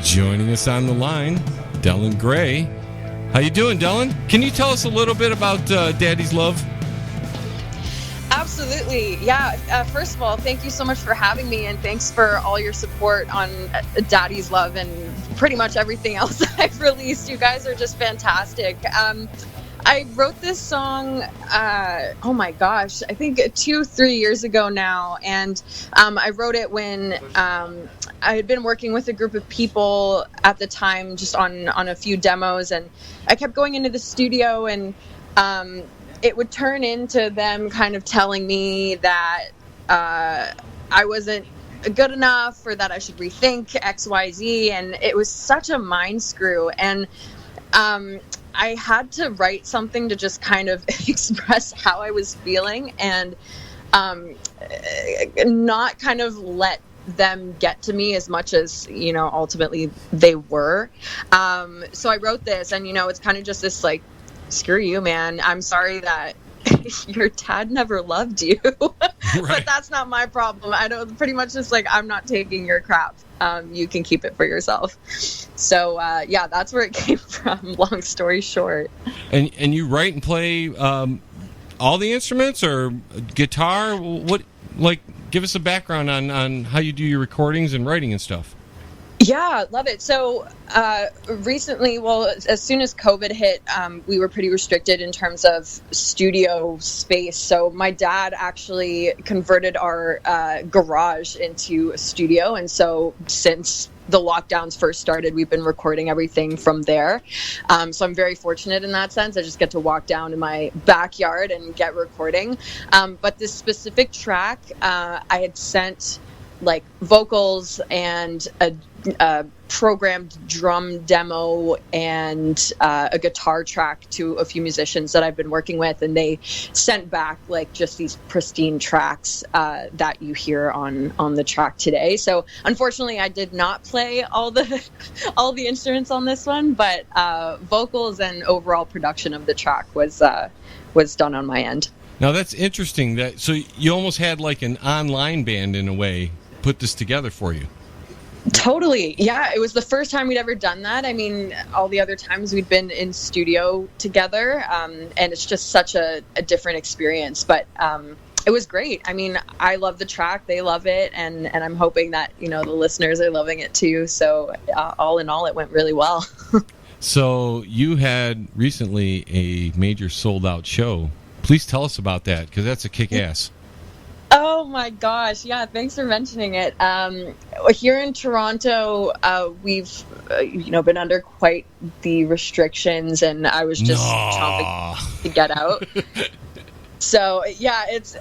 Joining us on the line, Delyn Gray. How you doing, Delyn? Can you tell us a little bit about Daddy's Love? Absolutely. Yeah. First of all, thank you so much for having me, and thanks for all your support on Daddy's Love and pretty much everything else I've released. You guys are just fantastic. I wrote this song, oh my gosh, I think 2-3 years ago now. And I wrote it when I had been working with a group of people at the time, just on a few demos. And I kept going into the studio, and it would turn into them kind of telling me that I wasn't good enough, or that I should rethink XYZ. And it was such a mind screw. And I had to write something to just kind of express how I was feeling, and not kind of let them get to me as much as, ultimately they were. So I wrote this, and, it's kind of just this like, screw you, man. I'm sorry that your dad never loved you. Right. But that's not my problem. I don't, pretty much just like, I'm not taking your crap. You can keep it for yourself. So yeah, that's where it came from, long story short. And you write and play all the instruments, or guitar? What, like, give us a background on how you do your recordings and writing and stuff. Yeah, love it. So recently, well, as soon as COVID hit, we were pretty restricted in terms of studio space. So my dad actually converted our garage into a studio. And so since the lockdowns first started, we've been recording everything from there. So I'm very fortunate in that sense. I just get to walk down in my backyard and get recording. But this specific track, I had sent like vocals and a programmed drum demo and a guitar track to a few musicians that I've been working with, and they sent back like just these pristine tracks that you hear on the track today. So unfortunately, I did not play all the instruments on this one, but vocals and overall production of the track was done on my end. Now that's interesting. So you almost had like an online band in a way put this together for you. Totally. Yeah, it was the first time we'd ever done that. I mean, all the other times we'd been in studio together, and it's just such a different experience. But it was great. I mean, I love the track. They love it. And I'm hoping that, the listeners are loving it too. So all in all, it went really well. So you had recently a major sold out show. Please tell us about that, because that's a kick-ass. Oh my gosh. Yeah. Thanks for mentioning it. Here in Toronto, we've, been under quite the restrictions, and I was just chomping to get out. So yeah, it's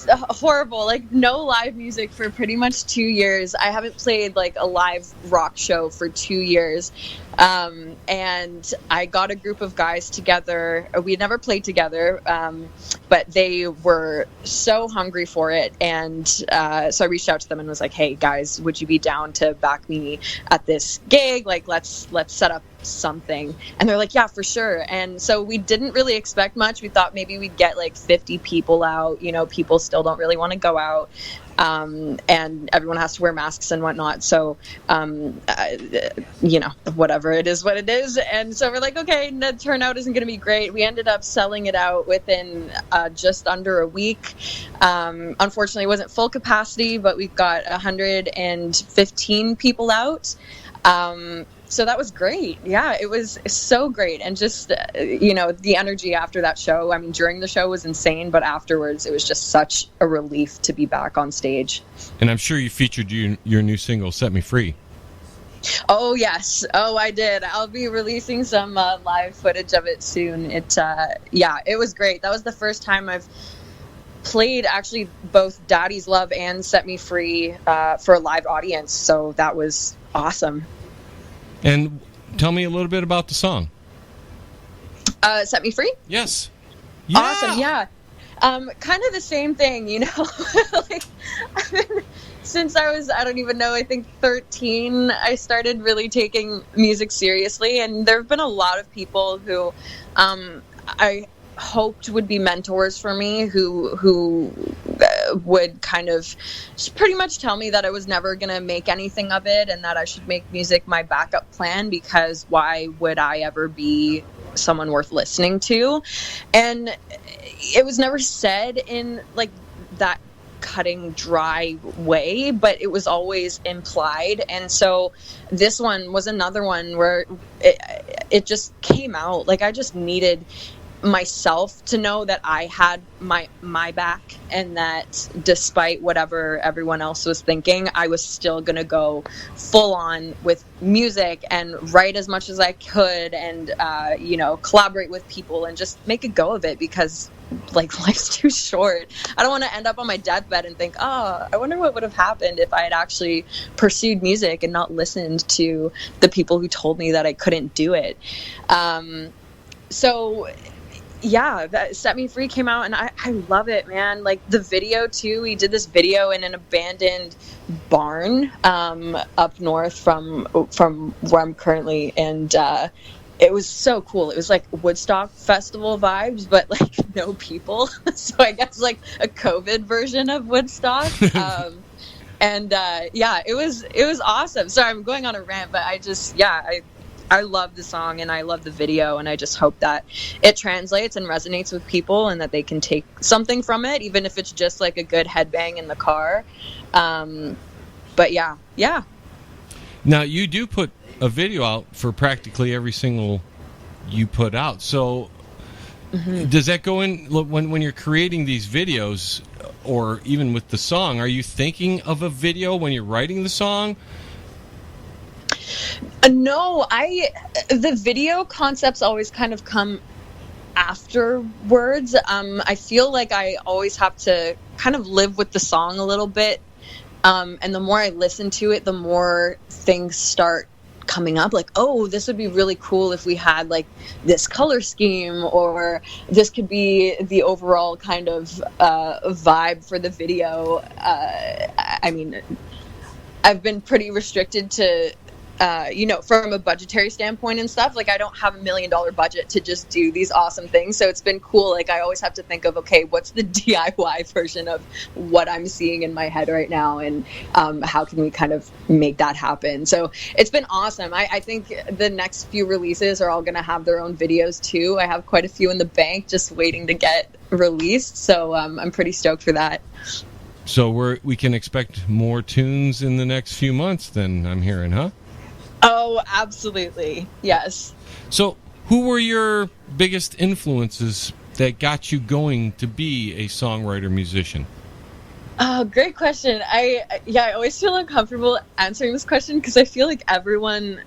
horrible. Like, no live music for pretty much 2 years. I haven't played like a live rock show for 2 years. And I got a group of guys together. We had never played together, but they were so hungry for it. And so I reached out to them and was like, hey guys, would you be down to back me at this gig? Like, let's set up something. And they're like, yeah, for sure. And so we didn't really expect much. We thought maybe we'd get like 50 people out. People still don't really want to go out. And everyone has to wear masks and whatnot. So, whatever, it is what it is. And so we're like, okay, the turnout isn't going to be great. We ended up selling it out within just under a week. Unfortunately, it wasn't full capacity, but we got 115 people out. So that was great. Yeah, it was so great. And just, the energy after that show, I mean, during the show was insane, but afterwards it was just such a relief to be back on stage. And I'm sure you featured your new single, Set Me Free. Oh, yes. Oh, I did. I'll be releasing some live footage of it soon. It was great. That was the first time I've played actually both Daddy's Love and Set Me Free for a live audience. So that was awesome. And tell me a little bit about the song. Set Me Free? Yes. Yeah. Awesome, yeah. Kind of the same thing, like, since I was, I don't even know, I think 13, I started really taking music seriously. And there have been a lot of people who I hoped would be mentors for me, who would kind of pretty much tell me that I was never going to make anything of it and that I should make music my backup plan, because why would I ever be someone worth listening to? And it was never said in like that cutting dry way, but it was always implied. And so this one was another one where it just came out. Like I just needed myself to know that I had my back, and that despite whatever everyone else was thinking, I was still gonna go full on with music and write as much as I could, and collaborate with people and just make a go of it, because like life's too short. I don't want to end up on my deathbed and think, oh, I wonder what would have happened if I had actually pursued music and not listened to the people who told me that I couldn't do it. So yeah, that Set Me Free came out, and I love it, man. Like the video too, we did this video in an abandoned barn up north from where I'm currently, and it was so cool. It was like Woodstock festival vibes, but like no people. So I guess like a COVID version of Woodstock. And it was awesome. Sorry, I'm going on a rant, but I love the song and I love the video, and I just hope that it translates and resonates with people, and that they can take something from it, even if it's just like a good headbang in the car. But yeah. Now you do put a video out for practically every single you put out. So does that go in when you're creating these videos, or even with the song, are you thinking of a video when you're writing the song? No, the video concepts always kind of come afterwards. I feel like I always have to kind of live with the song a little bit. And the more I listen to it, the more things start coming up, like, oh, this would be really cool if we had like this color scheme, or this could be the overall kind of vibe for the video. I mean, I've been pretty restricted to from a budgetary standpoint and stuff. Like I don't have $1 million budget to just do these awesome things. So it's been cool. Like I always have to think of, okay, what's the DIY version of what I'm seeing in my head right now? And how can we kind of make that happen? So it's been awesome. I think the next few releases are all going to have their own videos too. I have quite a few in the bank just waiting to get released. So I'm pretty stoked for that. So we can expect more tunes in the next few months then, I'm hearing, huh? Oh, absolutely. Yes. So who were your biggest influences that got you going to be a songwriter musician? Oh, great question. I always feel uncomfortable answering this question because I feel like everyone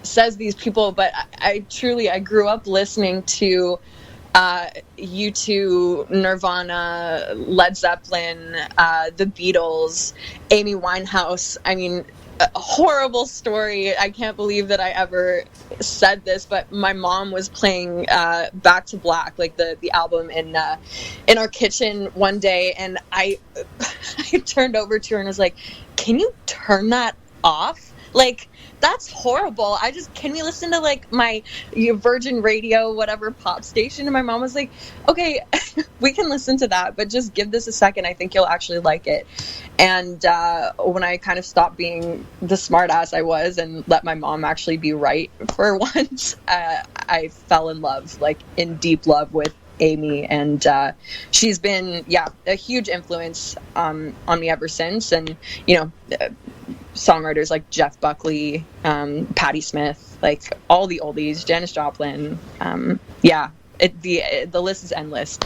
says these people, but I grew up listening to U2, Nirvana, Led Zeppelin, the Beatles, Amy Winehouse. I mean, a horrible story. I can't believe that I ever said this, but my mom was playing Back to Black, like the album, in our kitchen one day, and I turned over to her and was like, "Can you turn that off? Like, that's horrible. Can we listen to like my Virgin Radio, whatever pop station?" And my mom was like, "Okay, we can listen to that, but just give this a second. I think you'll actually like it." And when I kind of stopped being the smart ass I was and let my mom actually be right for once, I fell in love, like in deep love with Amy, and she's been a huge influence on me ever since. And songwriters like Jeff Buckley, Patti Smith, like all the oldies, Janis Joplin. The list is endless.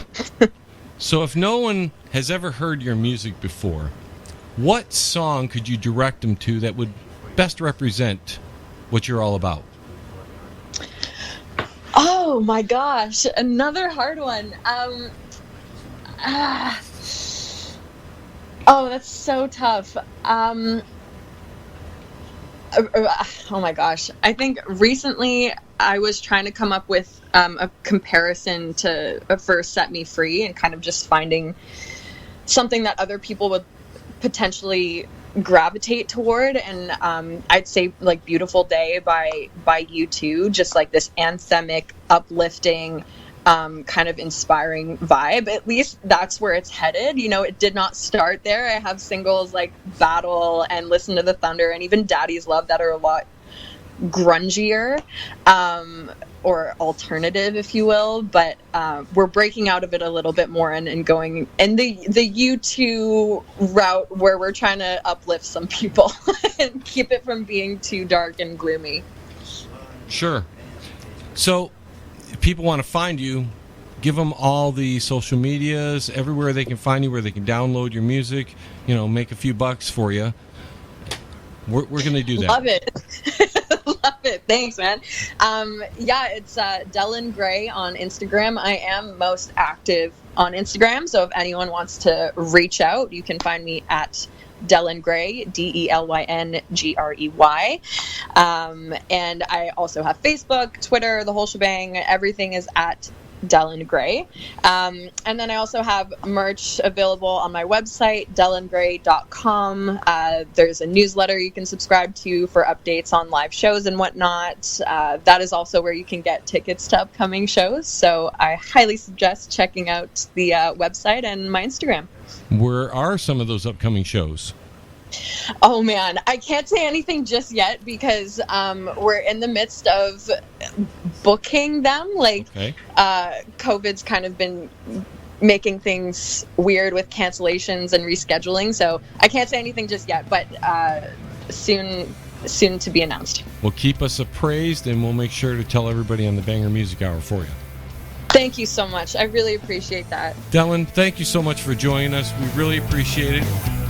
So if no one has ever heard your music before, what song could you direct them to that would best represent what you're all about? Oh my gosh, another hard one. Oh, that's so tough. Oh my gosh. I think recently I was trying to come up with a comparison to first Set Me Free, and kind of just finding something that other people would potentially gravitate toward. And I'd say like Beautiful Day by U2, just like this anthemic, uplifting, kind of inspiring vibe. At least that's where it's headed. You know, it did not start there. I have singles like Battle and Listen to the Thunder and even Daddy's Love that are a lot grungier, or alternative, if you will, but we're breaking out of it a little bit more and going in the U2 route where we're trying to uplift some people and keep it from being too dark and gloomy. Sure. So if people want to find you, give them all the social medias, everywhere they can find you, where they can download your music, you know, make a few bucks for you. We're going to do that. Love it. Love it. Thanks, man. It's Delyn Gray on Instagram. I am most active on Instagram, so if anyone wants to reach out, you can find me at Delyn Gray, DELYNGREY. And I also have Facebook, Twitter, the whole shebang. Everything is at Delyn Gray. And then I also have merch available on my website, DelynGray.com. There's a newsletter you can subscribe to for updates on live shows and whatnot. That is also where you can get tickets to upcoming shows. So I highly suggest checking out the website and my Instagram. Where are some of those upcoming shows? Oh man, I can't say anything just yet because we're in the midst of booking them. COVID's kind of been making things weird with cancellations and rescheduling, so I can't say anything just yet, but soon to be announced. Well, keep us appraised, and we'll make sure to tell everybody on the Banger Music Hour for you. Thank you so much. I really appreciate that. Delyn, thank you so much for joining us. We really appreciate it.